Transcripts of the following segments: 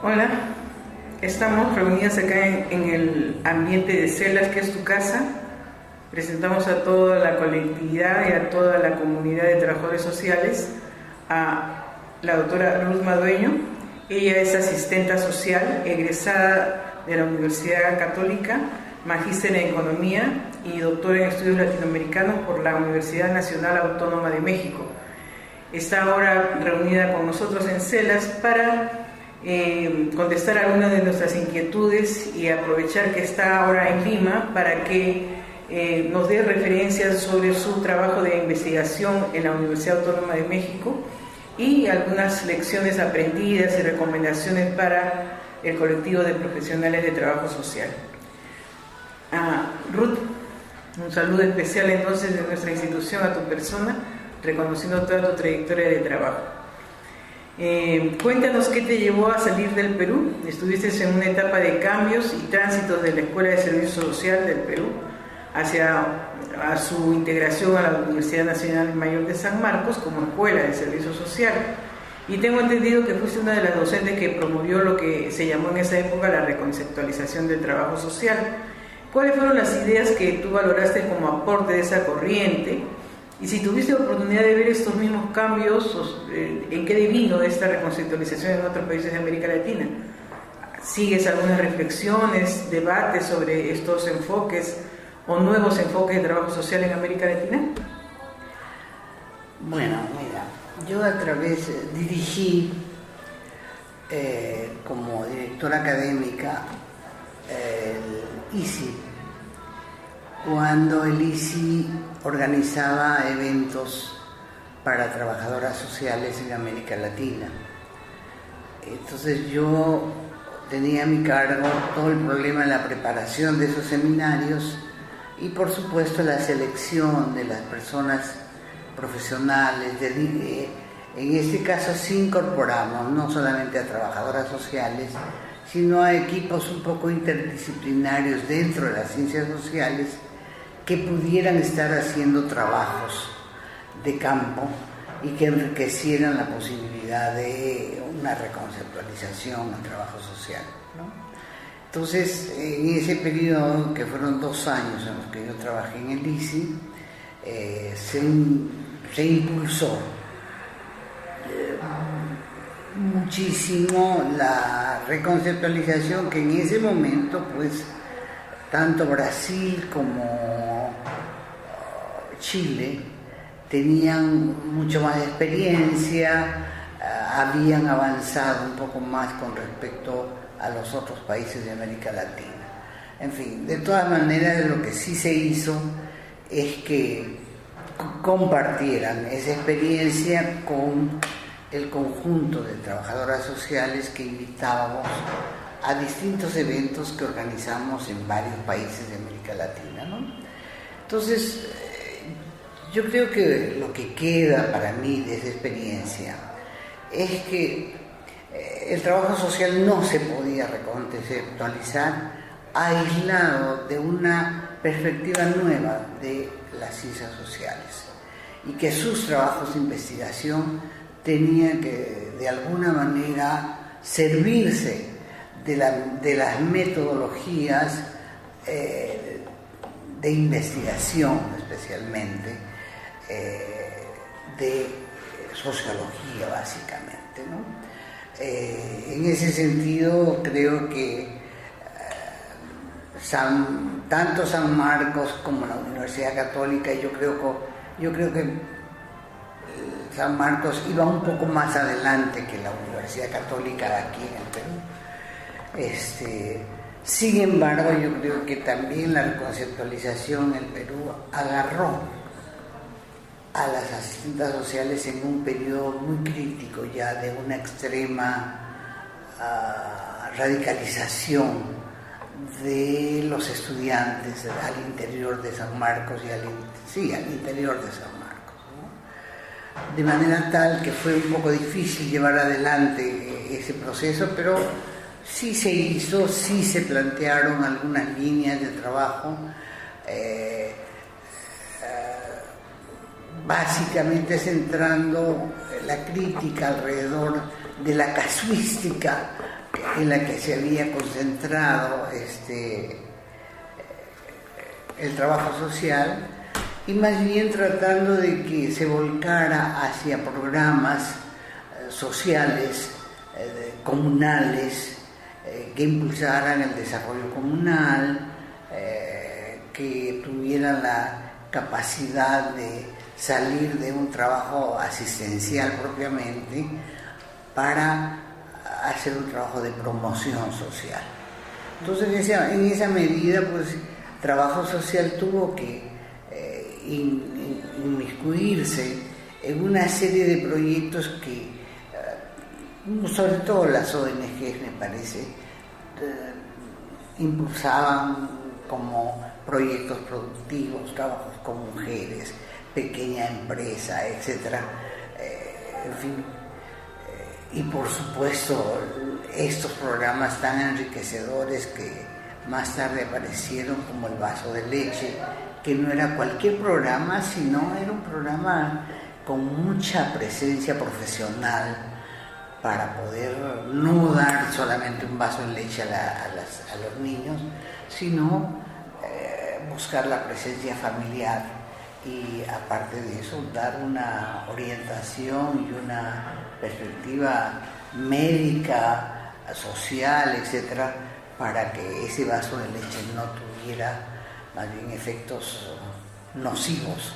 Hola, estamos reunidas acá en el ambiente de Celas, que es tu casa. Presentamos a toda la colectividad y a toda la comunidad de trabajadores sociales a la doctora Ruth Madueño. Ella es asistenta social, egresada de la Universidad Católica, magíster en Economía y doctora en Estudios Latinoamericanos por la Universidad Nacional Autónoma de México. Está ahora reunida con nosotros en Celas para contestar algunas de nuestras inquietudes y aprovechar que está ahora en Lima para que nos dé referencias sobre su trabajo de investigación en la Universidad Autónoma de México y algunas lecciones aprendidas y recomendaciones para el colectivo de profesionales de trabajo social. Ruth, un saludo especial entonces de nuestra institución a tu persona, reconociendo toda tu trayectoria de trabajo. Cuéntanos qué te llevó a salir del Perú. Estuviste en una etapa de cambios y tránsitos de la Escuela de Servicio Social del Perú hacia su integración a la Universidad Nacional Mayor de San Marcos como Escuela de Servicio Social. Y tengo entendido que fuiste una de las docentes que promovió lo que se llamó en esa época la reconceptualización del trabajo social. ¿Cuáles fueron las ideas que tú valoraste como aporte de esa corriente? Y si tuviste oportunidad de ver estos mismos cambios, ¿en qué devino esta reconceptualización en otros países de América Latina? ¿Sigues algunas reflexiones, debates sobre estos enfoques o nuevos enfoques de trabajo social en América Latina? Bueno, mira, yo dirigí como directora académica el ISI, cuando el ISI organizaba eventos para trabajadoras sociales en América Latina. Entonces yo tenía a mi cargo todo el problema de la preparación de esos seminarios y por supuesto la selección de las personas profesionales. En este caso sí incorporamos no solamente a trabajadoras sociales, sino a equipos un poco interdisciplinarios dentro de las ciencias sociales que pudieran estar haciendo trabajos de campo y que enriquecieran la posibilidad de una reconceptualización del trabajo social, ¿no? Entonces, en ese periodo, que fueron 2 años en los que yo trabajé en el ISI, se impulsó muchísimo la reconceptualización que en ese momento, pues, tanto Brasil como Chile tenían mucho más experiencia, habían avanzado un poco más con respecto a los otros países de América Latina. En fin, de todas maneras, lo que sí se hizo es que compartieran esa experiencia con el conjunto de trabajadoras sociales que invitábamos a distintos eventos que organizamos en varios países de América Latina, ¿no? Entonces, yo creo que lo que queda para mí de esa experiencia es que el trabajo social no se podía reconceptualizar aislado de una perspectiva nueva de las ciencias sociales y que sus trabajos de investigación tenían que, de alguna manera, servirse de las metodologías de investigación, especialmente de sociología, básicamente, ¿no? En ese sentido, creo que tanto San Marcos como la Universidad Católica, yo creo que San Marcos iba un poco más adelante que la Universidad Católica aquí en el Perú. Sin embargo, yo creo que también la reconceptualización en el Perú agarró a las asistentas sociales en un periodo muy crítico ya de una extrema radicalización de los estudiantes al interior de San Marcos y al interior de San Marcos, ¿no? De manera tal que fue un poco difícil llevar adelante ese proceso, pero sí se hizo, sí se plantearon algunas líneas de trabajo, básicamente centrando la crítica alrededor de la casuística en la que se había concentrado el trabajo social, y más bien tratando de que se volcara hacia programas sociales, comunales, que impulsaran el desarrollo comunal, que tuvieran la capacidad de salir de un trabajo asistencial propiamente para hacer un trabajo de promoción social. Entonces, en esa medida, pues, trabajo social tuvo que inmiscuirse en una serie de proyectos que, sobre todo las ONGs, me parece, impulsaban como proyectos productivos, trabajos con mujeres, pequeña empresa, etcétera, en fin. Y por supuesto, estos programas tan enriquecedores que más tarde aparecieron, como el vaso de leche, que no era cualquier programa, sino era un programa con mucha presencia profesional para poder no dar solamente un vaso de leche a los niños, sino buscar la presencia familiar y, aparte de eso, dar una orientación y una perspectiva médica, social, etcétera, para que ese vaso de leche no tuviera más bien efectos nocivos,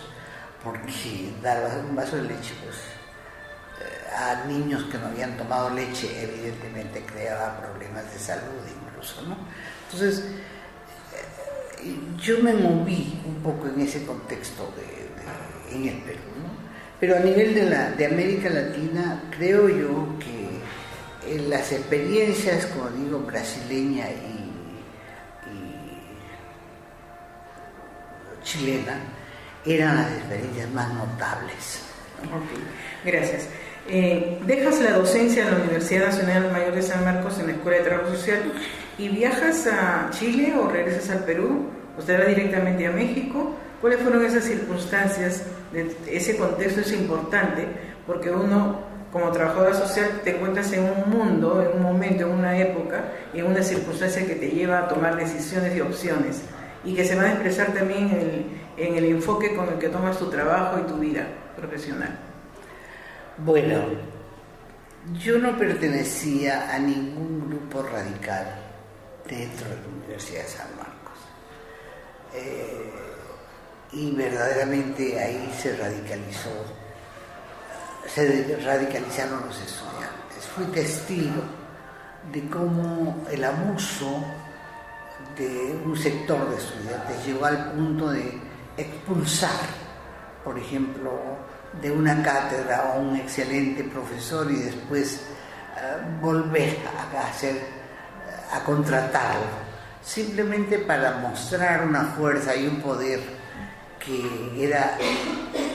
porque dar un vaso de leche, pues, a niños que no habían tomado leche, evidentemente creaba problemas de salud incluso, ¿no? Entonces, yo me moví un poco en ese contexto en el Perú, ¿no? Pero a nivel de América Latina, creo yo que las experiencias, como digo, brasileña y chilena, eran las experiencias más notables. Ok, gracias. Dejas la docencia en la Universidad Nacional Mayor de San Marcos en la Escuela de Trabajo Social y viajas a Chile o regresas al Perú o te vas directamente a México. ¿Cuáles fueron esas circunstancias? Ese contexto es importante porque uno, como trabajadora social, te encuentras en un mundo, en un momento, en una época, en una circunstancia que te lleva a tomar decisiones y opciones y que se van a expresar también en el enfoque con el que tomas tu trabajo y tu vida profesional. Bueno, yo no pertenecía a ningún grupo radical dentro de la Universidad de San Marcos. Y verdaderamente ahí se radicalizaron los estudiantes. Fui testigo de cómo el abuso de un sector de estudiantes llegó al punto de expulsar, por ejemplo, de una cátedra a un excelente profesor y después volver a contratarlo, simplemente para mostrar una fuerza y un poder que era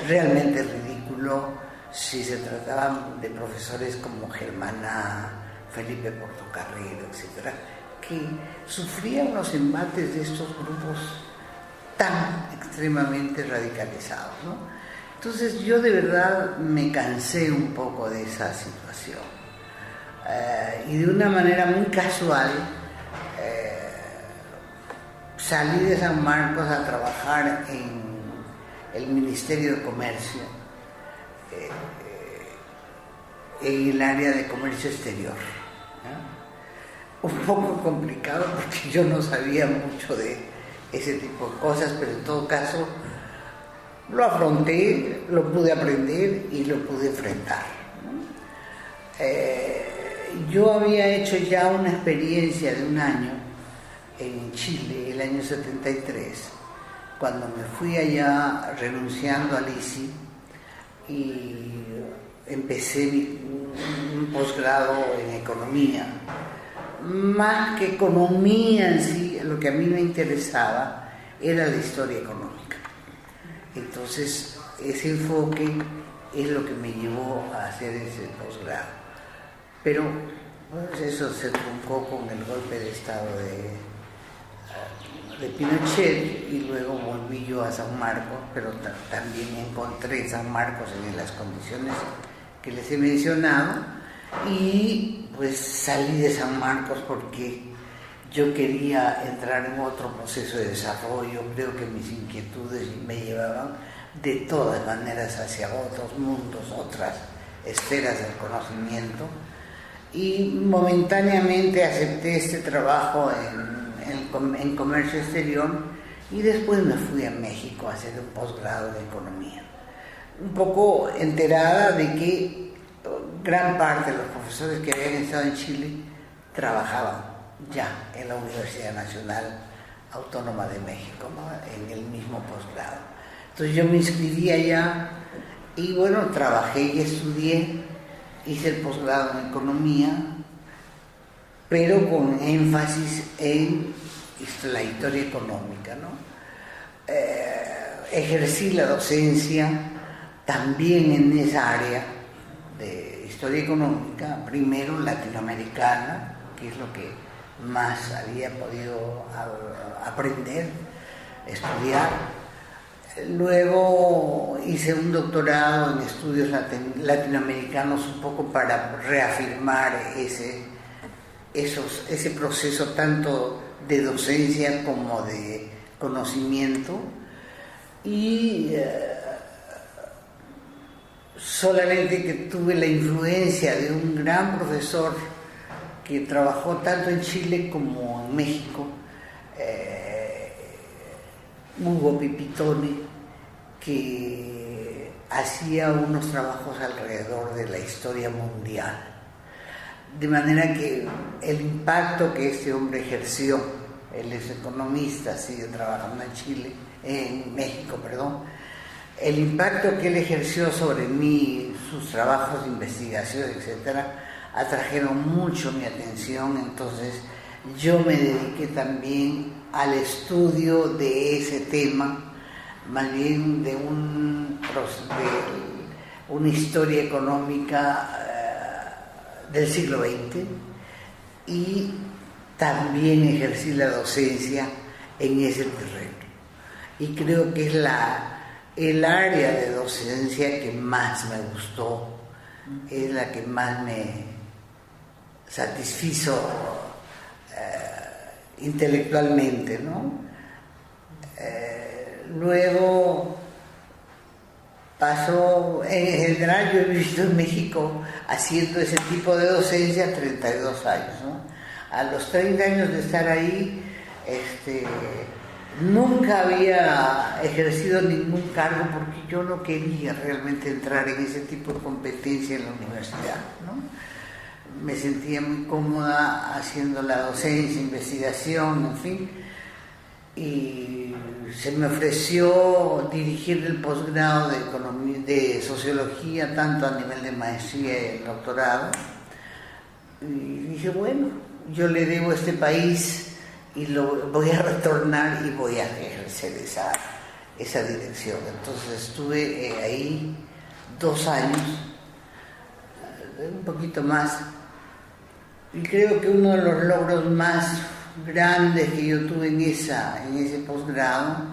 realmente ridículo si se trataban de profesores como Germana, Felipe Portocarrero, etcétera, que sufrían los embates de estos grupos tan extremadamente radicalizados, ¿no? Entonces yo de verdad me cansé un poco de esa situación y de una manera muy casual salí de San Marcos a trabajar en el Ministerio de Comercio, en el área de comercio exterior, ¿no? Un poco complicado porque yo no sabía mucho de ese tipo de cosas, pero en todo caso lo afronté, lo pude aprender y lo pude enfrentar, ¿no? Yo había hecho ya una experiencia de un año en Chile, el año 73, cuando me fui allá renunciando al ICI y empecé un posgrado en economía. Más que economía en sí, lo que a mí me interesaba era la historia económica. Entonces, ese enfoque es lo que me llevó a hacer ese posgrado. Pero pues, eso se truncó con el golpe de estado de Pinochet y luego volví yo a San Marcos, pero también encontré San Marcos en las condiciones que les he mencionado y pues salí de San Marcos porque yo quería entrar en otro proceso de desarrollo. Creo que mis inquietudes me llevaban de todas maneras hacia otros mundos, otras esferas del conocimiento, y momentáneamente acepté este trabajo en comercio exterior y después me fui a México a hacer un posgrado de economía, un poco enterada de que gran parte de los profesores que habían estado en Chile trabajaban ya en la Universidad Nacional Autónoma de México, ¿no? En el mismo posgrado. Entonces yo me inscribí allá y bueno, trabajé y estudié, hice el posgrado en economía, pero con énfasis en la historia económica, ¿no? Ejercí la docencia también en esa área de historia económica, primero latinoamericana, que es lo que más había podido aprender, estudiar. Luego hice un doctorado en estudios latinoamericanos, un poco para reafirmar ese proceso tanto de docencia como de conocimiento, y solamente que tuve la influencia de un gran profesor que trabajó tanto en Chile como en México, Hugo Pipitone, que hacía unos trabajos alrededor de la historia mundial. De manera que el impacto que este hombre ejerció, él es economista, sigue trabajando en México, el impacto que él ejerció sobre mí, sus trabajos de investigación, etcétera, atrajeron mucho mi atención. Entonces yo me dediqué también al estudio de ese tema, más bien de una historia económica del siglo XX, y también ejercí la docencia en ese terreno. Y creo que es el área de docencia que más me gustó, es la que más me satisfizo intelectualmente, ¿no? Luego pasó, en general yo he vivido en México haciendo ese tipo de docencia 32 años, ¿no? A los 30 años de estar ahí, nunca había ejercido ningún cargo porque yo no quería realmente entrar en ese tipo de competencia en la universidad, ¿no? Me sentía muy cómoda haciendo la docencia, investigación, en fin, y se me ofreció dirigir el posgrado de economía, de sociología, tanto a nivel de maestría y doctorado, y dije, bueno, yo le debo a este país y lo voy a retornar y voy a ejercer esa dirección. Entonces estuve ahí 2 años, un poquito más, y creo que uno de los logros más grandes que yo tuve en ese posgrado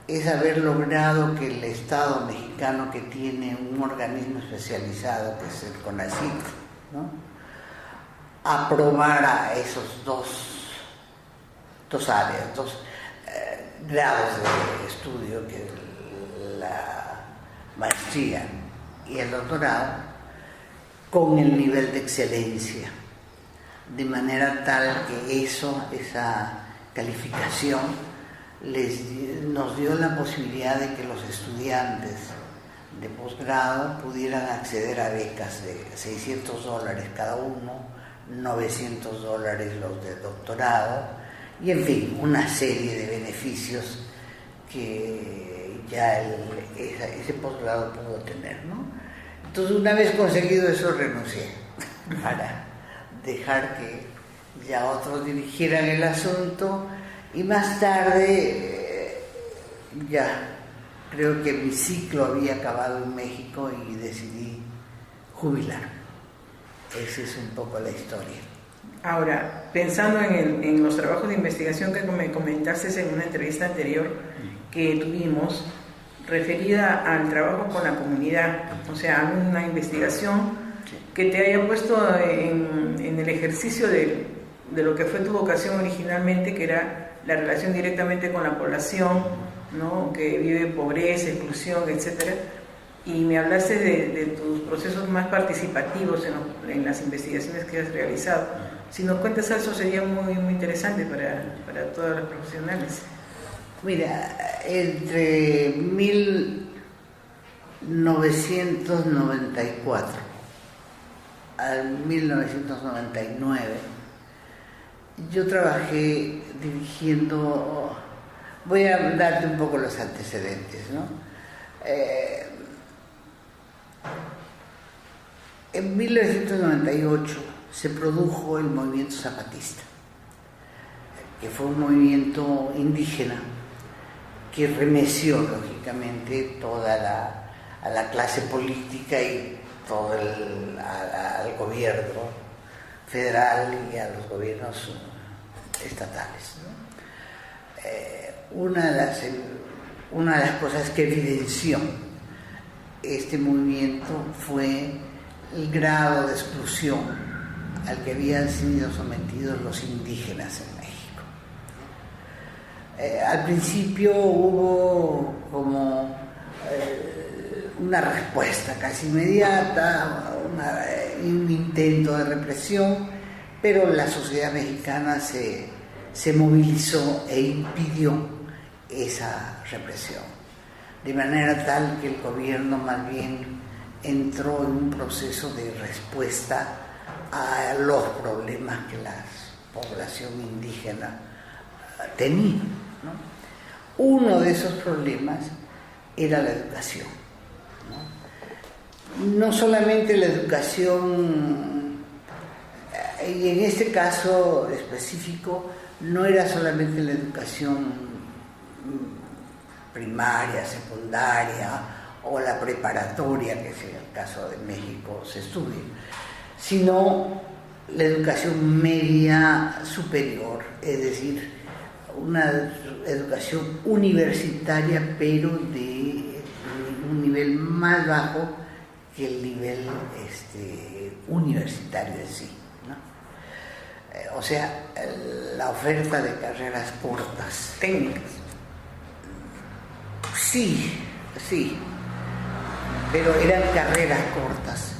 es haber logrado que el Estado mexicano, que tiene un organismo especializado que es el CONACYT, ¿no?, aprobara esos dos áreas, 2 grados de estudio, que la maestría y el doctorado, con el nivel de excelencia, de manera tal que esa calificación nos dio la posibilidad de que los estudiantes de posgrado pudieran acceder a becas de $600 cada uno, $900 los de doctorado, y en fin, una serie de beneficios que ya ese posgrado pudo tener, ¿no? Entonces, una vez conseguido eso, renuncié para dejar que ya otros dirigieran el asunto, y más tarde ya creo que mi ciclo había acabado en México y decidí jubilar. Esa es un poco la historia. Ahora, pensando en los trabajos de investigación que me comentaste en una entrevista anterior que tuvimos, referida al trabajo con la comunidad, o sea, una investigación que te haya puesto en el ejercicio de lo que fue tu vocación originalmente, que era la relación directamente con la población, ¿no? Que vive pobreza, exclusión, etcétera. Y me hablaste de tus procesos más participativos en las investigaciones que has realizado. Si nos cuentas eso sería muy, muy interesante para todos los profesionales. Mira, entre 1994 al 1999, yo trabajé dirigiendo, voy a darte un poco los antecedentes, ¿no? En 1998 se produjo el movimiento zapatista, que fue un movimiento indígena que remeció lógicamente a la clase política y todo al gobierno federal y a los gobiernos estatales, ¿no? Una de las cosas que evidenció este movimiento fue el grado de exclusión al que habían sido sometidos los indígenas en México. Al principio hubo como una respuesta casi inmediata, un intento de represión, pero la sociedad mexicana se movilizó e impidió esa represión, de manera tal que el gobierno más bien entró en un proceso de respuesta a los problemas que la población indígena tenía, ¿no? Uno de esos problemas era la educación, ¿no? No solamente la educación, y en este caso específico, no era solamente la educación primaria, secundaria o la preparatoria, que es el caso de México se estudia, sino la educación media superior, es decir, una educación universitaria, pero de un nivel más bajo que el nivel universitario en sí, ¿no? O sea, la oferta de carreras cortas, Técnicas. sí, pero eran carreras cortas,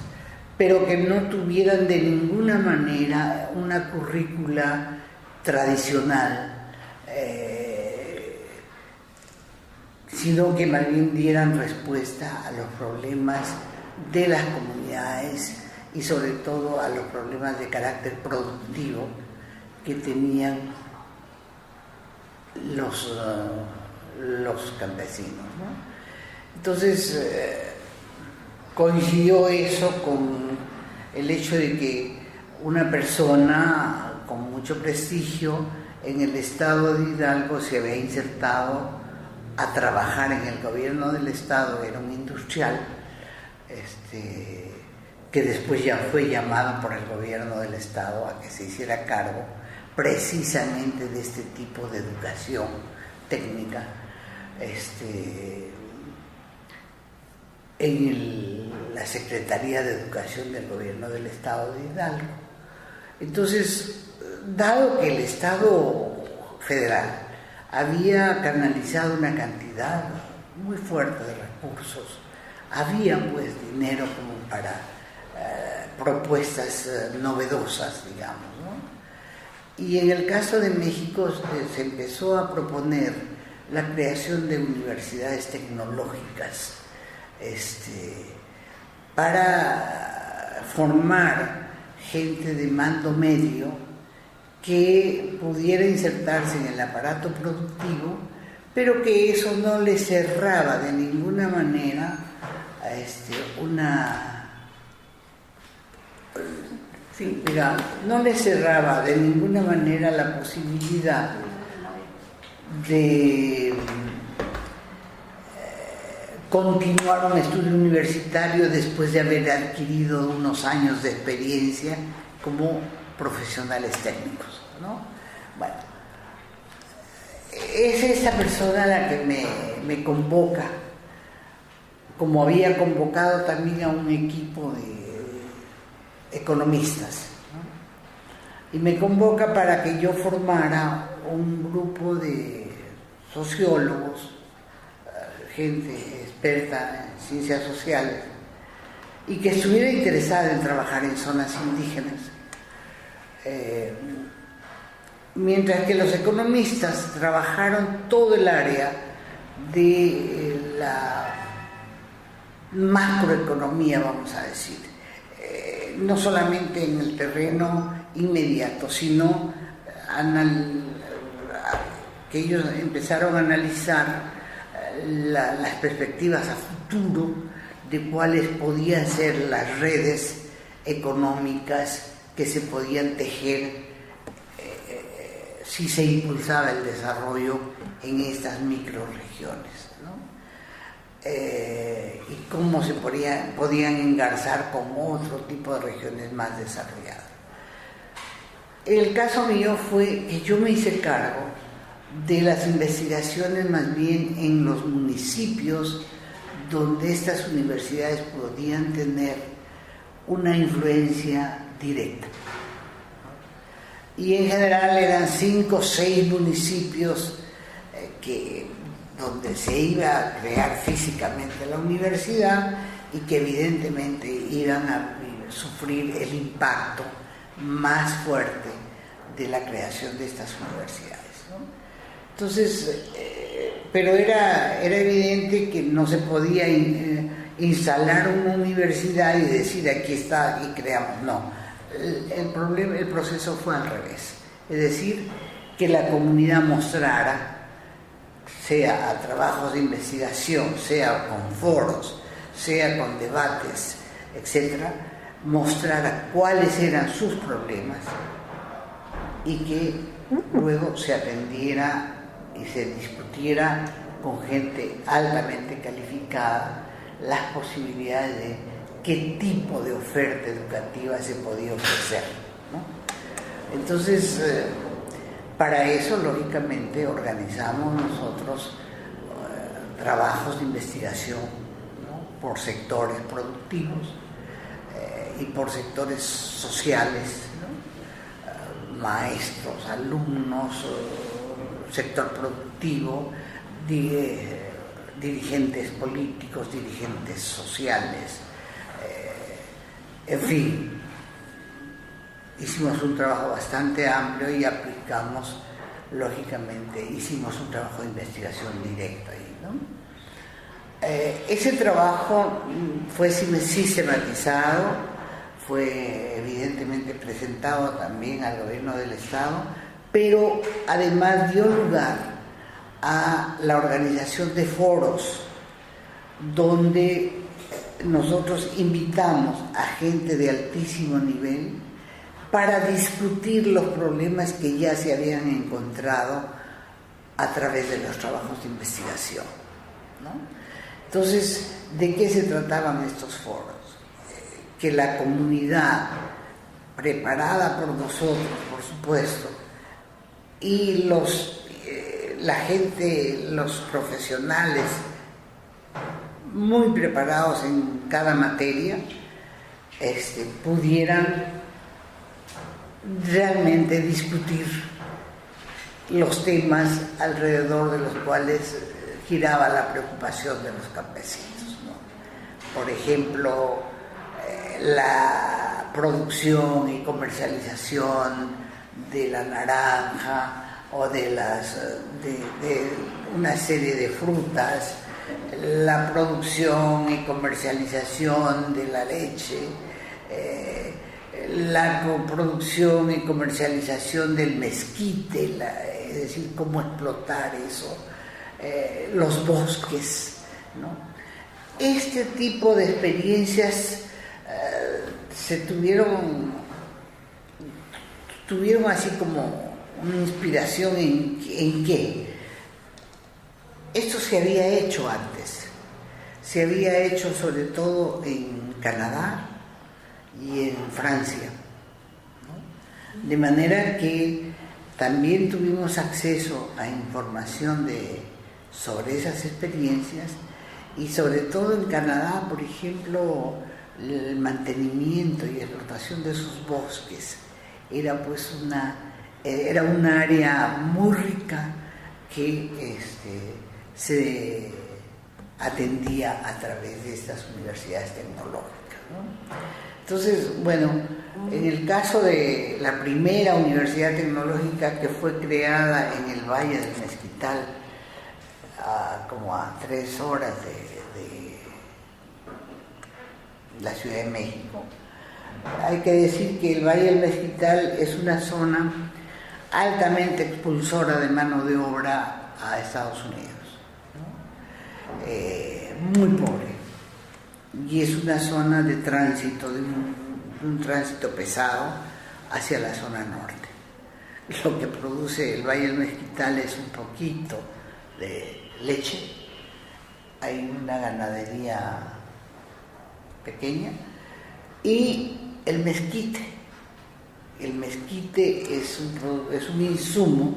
pero que no tuvieran de ninguna manera una currícula tradicional, sino que más bien dieran respuesta a los problemas de las comunidades y sobre todo a los problemas de carácter productivo que tenían los campesinos, ¿no? Entonces coincidió eso con el hecho de que una persona con mucho prestigio en el estado de Hidalgo se había insertado a trabajar en el gobierno del estado, era un industrial, que después ya fue llamado por el gobierno del estado a que se hiciera cargo precisamente de este tipo de educación técnica en la Secretaría de Educación del gobierno del estado de Hidalgo. Entonces, dado que el Estado federal había canalizado una cantidad muy fuerte de recursos, había pues dinero como para propuestas novedosas, digamos, ¿no? Y en el caso de México se empezó a proponer la creación de universidades tecnológicas para formar gente de mando medio que pudiera insertarse en el aparato productivo, pero que eso no le cerraba de ninguna manera no le cerraba de ninguna manera la posibilidad de continuar un estudio universitario después de haber adquirido unos años de experiencia como profesionales técnicos, ¿no? Bueno, es esta persona la que me convoca, como había convocado también a un equipo economistas, ¿no? Y me convoca para que yo formara un grupo de sociólogos, gente experta en ciencias sociales, y que estuviera interesada en trabajar en zonas indígenas. Mientras que los economistas trabajaron todo el área de la macroeconomía, vamos a decir, no solamente en el terreno inmediato, sino que ellos empezaron a analizar las perspectivas a futuro de cuáles podían ser las redes económicas que se podían tejer si se impulsaba el desarrollo en estas microrregiones, ¿no? Y cómo se podían engarzar con otro tipo de regiones más desarrolladas. El caso mío fue que yo me hice cargo de las investigaciones más bien en los municipios donde estas universidades podían tener una influencia directa. Y en general eran 5 o 6 municipios donde se iba a crear físicamente la universidad y que evidentemente iban a sufrir el impacto más fuerte de la creación de estas universidades, ¿no? Entonces, pero era evidente que no se podía instalar una universidad y decir aquí está y creamos, no. El proceso fue al revés, es decir, que la comunidad mostrara, sea a trabajos de investigación, sea con foros, sea con debates, etcétera, mostrara cuáles eran sus problemas y que luego se atendiera y se discutiera con gente altamente calificada las posibilidades de qué tipo de oferta educativa se podía ofrecer, ¿no? Entonces, para eso, lógicamente, organizamos nosotros trabajos de investigación, ¿no? Por sectores productivos y por sectores sociales, ¿no? Maestros, alumnos, sector productivo, dirigentes políticos, dirigentes sociales. En fin, hicimos un trabajo bastante amplio y aplicamos, lógicamente, hicimos un trabajo de investigación directa ahí, ¿no? Ese trabajo fue sistematizado, fue evidentemente presentado también al gobierno del Estado, pero además dio lugar a la organización de foros donde nosotros invitamos a gente de altísimo nivel para discutir los problemas que ya se habían encontrado a través de los trabajos de investigación, ¿no? Entonces, ¿de qué se trataban estos foros? Que la comunidad, preparada por nosotros, por supuesto, y la gente, los profesionales muy preparados en cada materia, pudieran realmente discutir los temas alrededor de los cuales giraba la preocupación de los campesinos, ¿no? Por ejemplo, la producción y comercialización de la naranja o de una serie de frutas, la producción y comercialización de la leche, la producción y comercialización del mezquite, es decir, cómo explotar eso, los bosques, ¿no? Este tipo de experiencias tuvieron así como una inspiración en qué. Esto se había hecho antes, se había hecho sobre todo en Canadá y en Francia, ¿no? De manera que también tuvimos acceso a información sobre esas experiencias y sobre todo en Canadá, por ejemplo, el mantenimiento y explotación de sus bosques era pues era un área muy rica que se atendía a través de estas universidades tecnológicas, ¿no? Entonces, bueno, en el caso de la primera universidad tecnológica que fue creada en el Valle del Mezquital, como a 3 horas de la Ciudad de México, hay que decir que el Valle del Mezquital es una zona altamente expulsora de mano de obra a Estados Unidos, ¿no? Muy pobre, y es una zona de tránsito, de un tránsito pesado hacia la zona norte. Lo que produce el Valle del Mezquital es un poquito de leche, hay una ganadería pequeña, y el mezquite. El mezquite es un insumo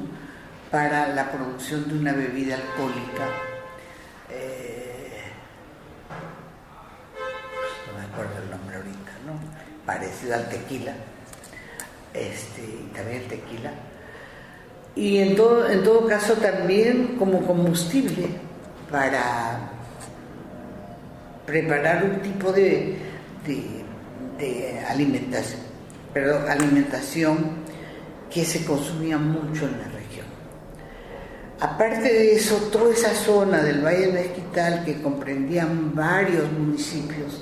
para la producción de una bebida alcohólica, no me acuerdo el nombre ahorita, ¿no? Parecido al tequila, y también el tequila, y en todo caso también como combustible para preparar un tipo de alimentación que se consumía mucho en la región. Aparte de eso, toda esa zona del Valle del Mezquital, que comprendían varios municipios,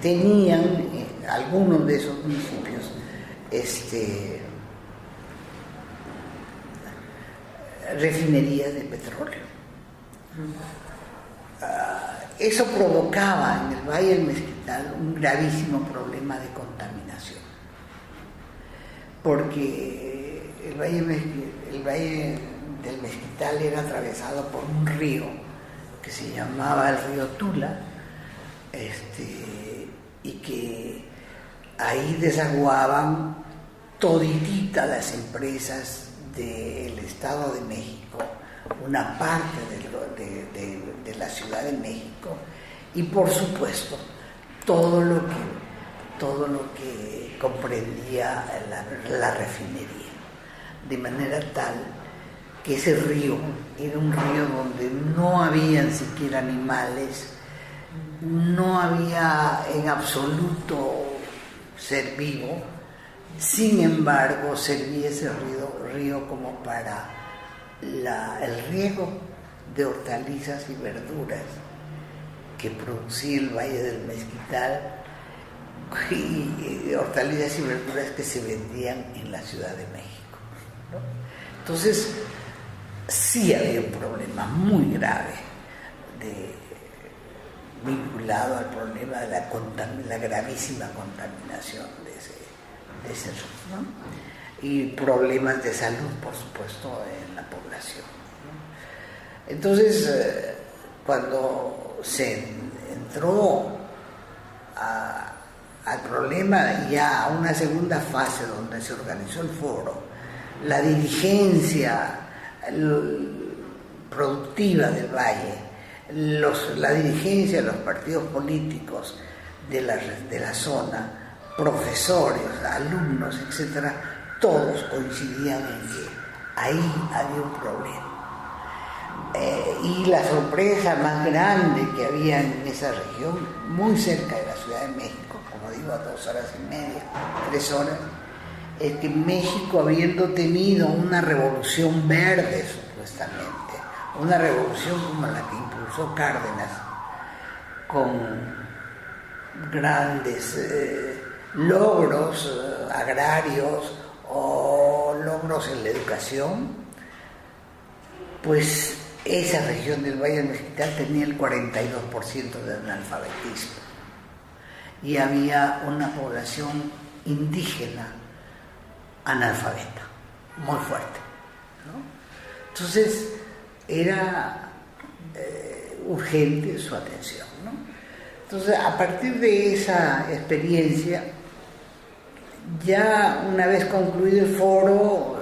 tenían algunos de esos municipios refinerías de petróleo. Eso provocaba en el Valle del Mezquital un gravísimo problema de contaminación, porque el Valle del Mezquital era atravesado por un río que se llamaba el río Tula, y que ahí desaguaban todititas las empresas del Estado de México, una parte de la Ciudad de México, y por supuesto todo lo que comprendía la refinería, de manera tal que ese río era un río donde no habían siquiera animales, no había en absoluto ser vivo. Sin embargo, servía ese río como para el riego de hortalizas y verduras que producía el Valle del Mezquital, y hortalizas y verduras que se vendían en la Ciudad de México, ¿no? Entonces, sí había un problema muy grave vinculado al problema de la gravísima contaminación de ese río, ¿no? Y problemas de salud, por supuesto, en la población, ¿no? Entonces, cuando se entró al problema, ya a una segunda fase donde se organizó el foro, la dirigencia productiva del Valle, la dirigencia de los partidos políticos de la zona, profesores, alumnos, etcétera, todos coincidían en que ahí había un problema. Y la sorpresa más grande que había en esa región, muy cerca de la Ciudad de México, como digo, a 2 horas y media, 3 horas, es que México, habiendo tenido una revolución verde, supuestamente, una revolución como la que impulsó Cárdenas, con grandes logros agrarios o logros en la educación, pues esa región del Valle del Mezquital tenía el 42% de analfabetismo y había una población indígena analfabeta, muy fuerte, ¿no? Entonces era urgente su atención, ¿no? Entonces, a partir de esa experiencia, ya una vez concluido el foro,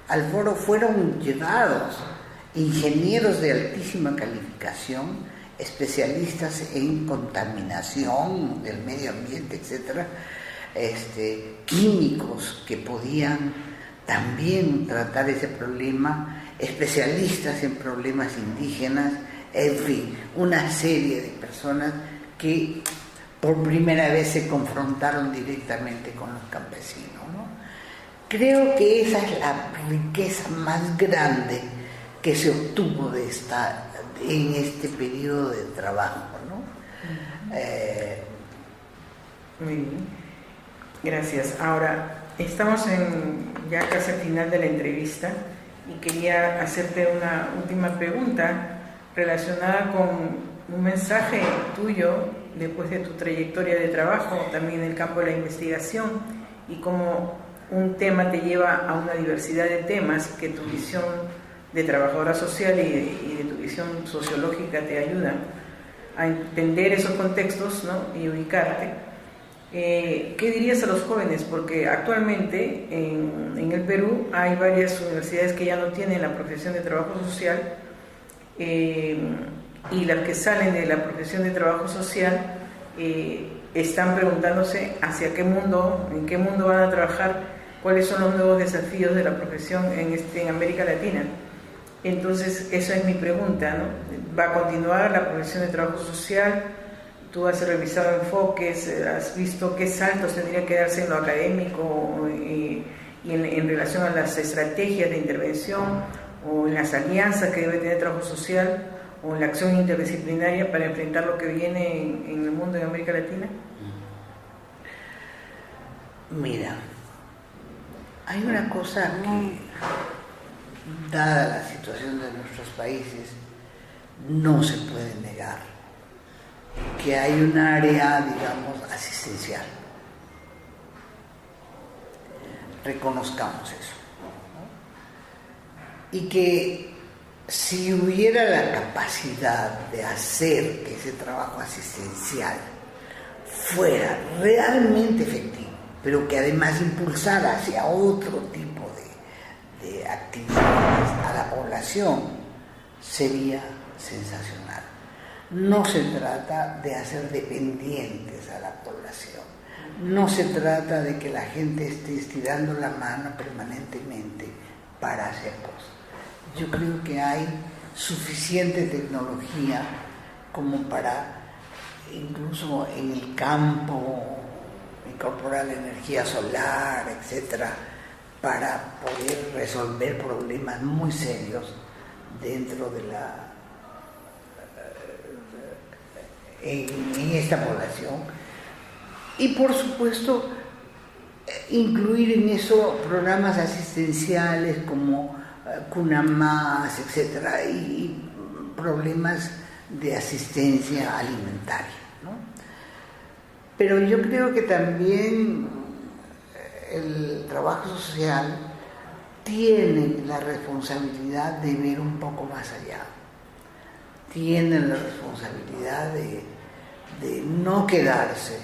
al foro fueron llevados ingenieros de altísima calificación, especialistas en contaminación del medio ambiente, etcétera, químicos que podían también tratar ese problema, especialistas en problemas indígenas, en fin, una serie de personas que por primera vez se confrontaron directamente con los campesinos, ¿no? Creo que esa es la riqueza más grande que se obtuvo en este periodo de trabajo, ¿no? Muy bien, gracias. Ahora, estamos ya casi al final de la entrevista y quería hacerte una última pregunta relacionada con un mensaje tuyo después de tu trayectoria de trabajo, también en el campo de la investigación, y cómo un tema te lleva a una diversidad de temas que tu visión de trabajadora social y de tu visión sociológica te ayudan a entender esos contextos, ¿no? Y ubicarte. ¿Qué dirías a los jóvenes? Porque actualmente en el Perú hay varias universidades que ya no tienen la profesión de trabajo social, y las que salen de la profesión de trabajo social están preguntándose hacia qué mundo, en qué mundo van a trabajar, cuáles son los nuevos desafíos de la profesión en América Latina. Entonces, esa es mi pregunta, ¿no? ¿Va a continuar la profesión de trabajo social? Tú has revisado enfoques, has visto qué saltos tendría que darse en lo académico y en relación a las estrategias de intervención o en las alianzas que debe tener trabajo social o en la acción interdisciplinaria para enfrentar lo que viene en el mundo de América Latina. Mira, hay una cosa que, dada la situación de nuestros países, no se puede negar, que hay un área, digamos, asistencial. Reconozcamos eso, ¿no? Y que si hubiera la capacidad de hacer que ese trabajo asistencial fuera realmente efectivo, pero que además impulsara hacia otro tipo de actividades a la población, sería sensacional. No se trata de hacer dependientes a la población, no se trata de que la gente esté estirando la mano permanentemente para hacer cosas. Yo creo que hay suficiente tecnología como para, incluso en el campo, incorporar la energía solar, etcétera, para poder resolver problemas muy serios dentro de en esta población. Y por supuesto, incluir en eso programas asistenciales como Cuna Más, etcétera, y problemas de asistencia alimentaria, ¿no? Pero yo creo que también el trabajo social tiene la responsabilidad de ver un poco más allá, tiene la responsabilidad de no quedarse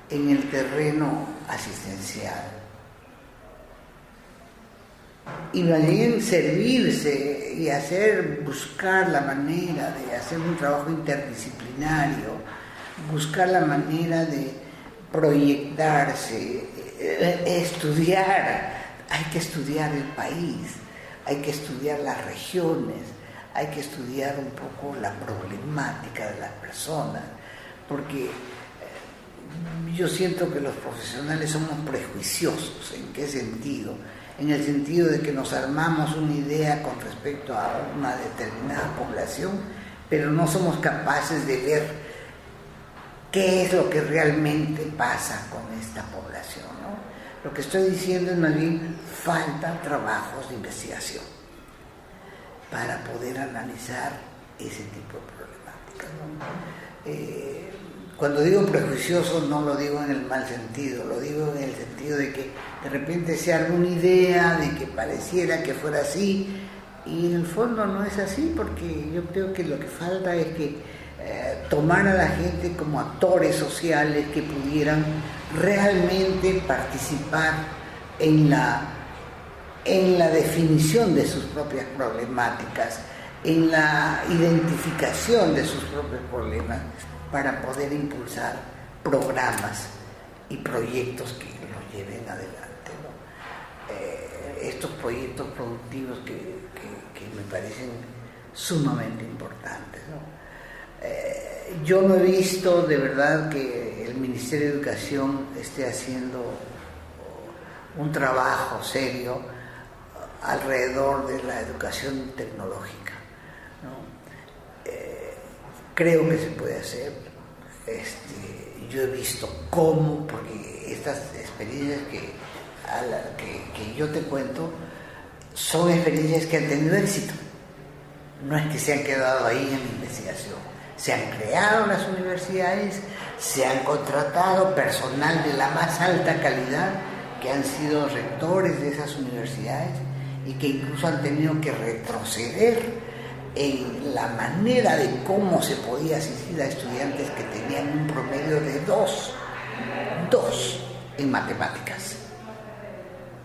en el terreno asistencial y más bien servirse y buscar la manera de hacer un trabajo interdisciplinario, buscar la manera de proyectarse, estudiar. Hay que estudiar el país, hay que estudiar las regiones, hay que estudiar un poco la problemática de las personas, porque yo siento que los profesionales somos prejuiciosos. ¿En qué sentido? En el sentido de que nos armamos una idea con respecto a una determinada población, pero no somos capaces de ver qué es lo que realmente pasa con esta población, ¿no? Lo que estoy diciendo es más bien falta trabajos de investigación para poder analizar ese tipo de problemáticas, ¿no? Cuando digo prejuicioso no lo digo en el mal sentido, lo digo en el sentido de que de repente se haga una idea de que pareciera que fuera así y en el fondo no es así, porque yo creo que lo que falta es que tomar a la gente como actores sociales que pudieran realmente participar en la definición de sus propias problemáticas, en la identificación de sus propios problemas para poder impulsar programas y proyectos que los lleven adelante, ¿no? Estos proyectos productivos que me parecen sumamente importantes, ¿no? Yo no he visto de verdad que el Ministerio de Educación esté haciendo un trabajo serio alrededor de la educación tecnológica, ¿no? Creo que se puede hacer. Yo he visto cómo, porque estas experiencias que yo te cuento son experiencias que han tenido éxito. No es que se han quedado ahí en la investigación. Se han creado las universidades, se han contratado personal de la más alta calidad que han sido rectores de esas universidades y que incluso han tenido que retroceder en la manera de cómo se podía asistir a estudiantes que tenían un promedio de 2 en matemáticas.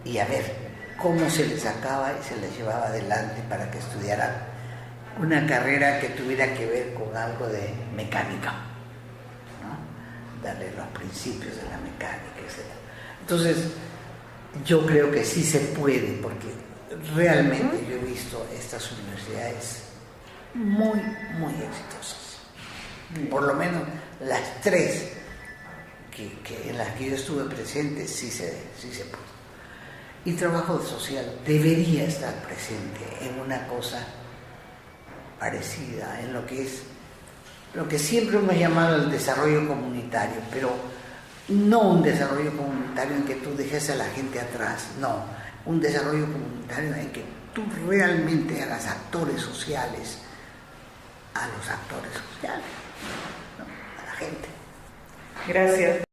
Y a ver cómo se les sacaba y se les llevaba adelante para que estudiaran una carrera que tuviera que ver con algo de mecánica, ¿no? Darle los principios de la mecánica, etc. Entonces, yo creo que sí se puede, porque realmente yo he visto estas universidades muy, muy exitosas. Por lo menos las 3 en las que yo estuve presente sí se pudo. Y trabajo social debería estar presente en una cosa parecida, en lo que siempre hemos llamado el desarrollo comunitario, pero no un desarrollo comunitario en que tú dejes a la gente atrás, no, un desarrollo comunitario en que tú realmente hagas actores sociales a los actores sociales, ¿no? A la gente. Gracias.